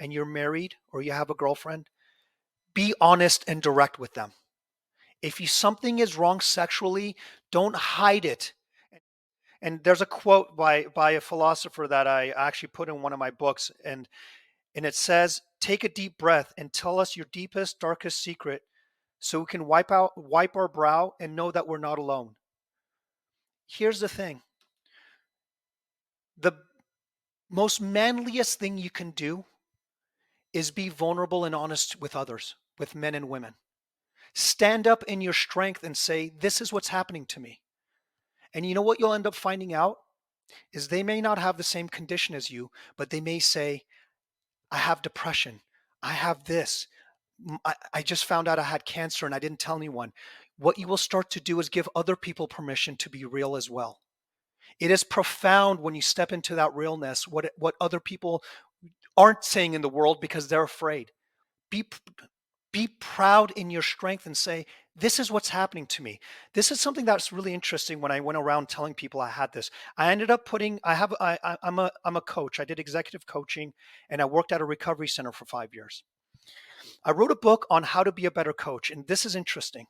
and you're married or you have a girlfriend, be honest and direct with them. If something is wrong sexually, don't hide it. And there's a quote by a philosopher that I actually put in one of my books, and it says, "Take a deep breath and tell us your deepest, darkest secret, so we can wipe our brow and know that we're not alone." Here's the thing: the most manliest thing you can do is be vulnerable and honest with others, with men and women. Stand up in your strength and say, "This is what's happening to me." And you know what you'll end up finding out is they may not have the same condition as you, but they may say, "I have depression. I have this. I just found out I had cancer and I didn't tell anyone." What you will start to do is give other people permission to be real as well. It is profound when you step into that realness, what other people aren't saying in the world because they're afraid. Be be proud in your strength and say, "This is what's happening to me." This is something that's really interesting. When I went around telling people I had this, I ended up putting, I'm a coach. I did executive coaching and I worked at a recovery center for 5 years. I wrote a book on how to be a better coach. And this is interesting.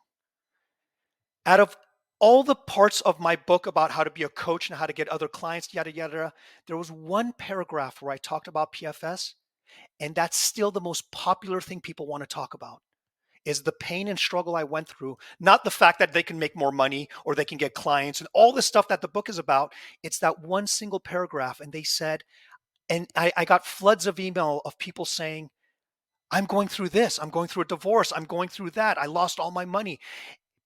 Out of all the parts of my book about how to be a coach and how to get other clients, yada, yada, there was one paragraph where I talked about PFS. And that's still the most popular thing people want to talk about, is the pain and struggle I went through, not the fact that they can make more money or they can get clients and all the stuff that the book is about. It's that one single paragraph. And they said, and I got floods of email of people saying, "I'm going through this. I'm going through a divorce. I'm going through that. I lost all my money."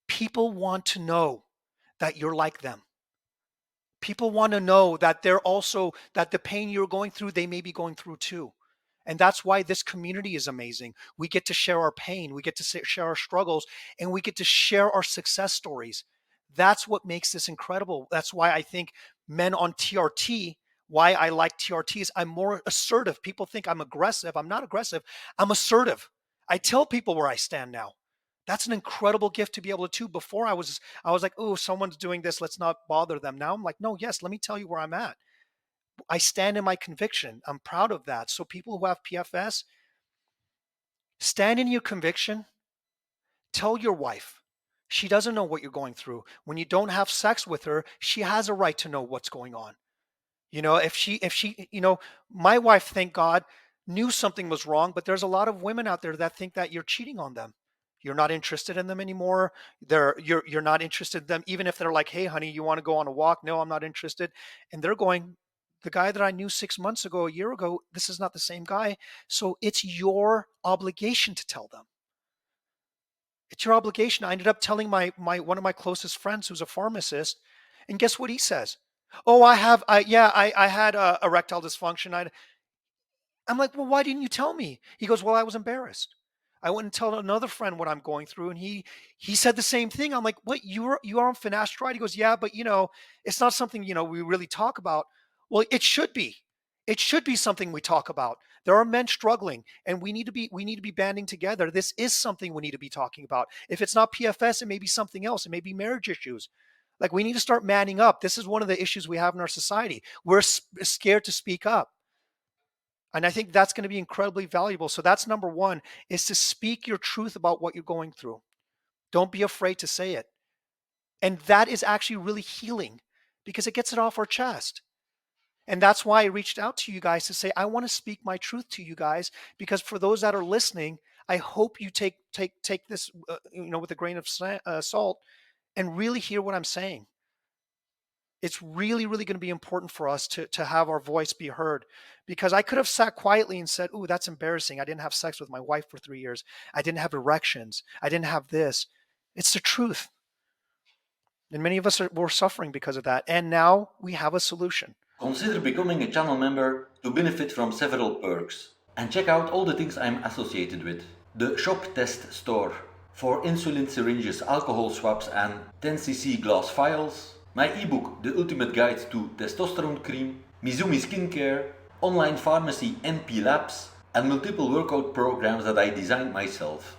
People want to know that you're like them. People want to know that that the pain you're going through, they may be going through too. And that's why this community is amazing. We get to share our pain, we get to share our struggles, and we get to share our success stories. That's what makes this incredible. That's why I think men on TRT, why I like TRT is I'm more assertive. People think I'm aggressive. I'm not aggressive. I'm assertive. I tell people where I stand now. That's an incredible gift to be able to do. Before I was like, "Oh, someone's doing this. Let's not bother them." Now I'm like, "No, yes, let me tell you where I'm at." I stand in my conviction. I'm proud of that. So people who have PFS, stand in your conviction. Tell your wife. She doesn't know what you're going through. When you don't have sex with her, she has a right to know what's going on. My wife, thank God, knew something was wrong, but there's a lot of women out there that think that you're cheating on them. You're not interested in them anymore. You're not interested in them, even if they're like, "Hey, honey, you want to go on a walk?" "No, I'm not interested." And they're going, "The guy that I knew 6 months ago, a year ago, this is not the same guy." So it's your obligation to tell them. It's your obligation. I ended up telling my one of my closest friends who's a pharmacist, and guess what he says? "Oh, I had erectile dysfunction." I'm like, "Well, why didn't you tell me?" He goes, "Well, I was embarrassed. I went and told another friend what I'm going through, and he said the same thing." I'm like, "What? You are on finasteride?" He goes, "Yeah, but it's not something we really talk about." Well, it should be. It should be something we talk about. There are men struggling, and we need to be banding together. This is something we need to be talking about. If it's not PFS, it may be something else. It may be marriage issues. Like, we need to start manning up. This is one of the issues we have in our society. We're scared to speak up. And I think that's going to be incredibly valuable. So that's number one, is to speak your truth about what you're going through. Don't be afraid to say it. And that is actually really healing because it gets it off our chest. And that's why I reached out to you guys to say, I want to speak my truth to you guys, because for those that are listening, I hope you take this, with a grain of salt and really hear what I'm saying. It's really, really going to be important for us to have our voice be heard, because I could have sat quietly and said, "Ooh, that's embarrassing. I didn't have sex with my wife for 3 years. I didn't have erections. I didn't have this." It's the truth. And many of us we're suffering because of that. And now we have a solution. Consider becoming a channel member to benefit from several perks. And check out all the things I'm associated with. The Shop Test Store for insulin syringes, alcohol swabs and 10cc glass vials. My ebook, The Ultimate Guide to Testosterone Cream. Mizumi Skincare. Online pharmacy NP Labs. And multiple workout programs that I designed myself.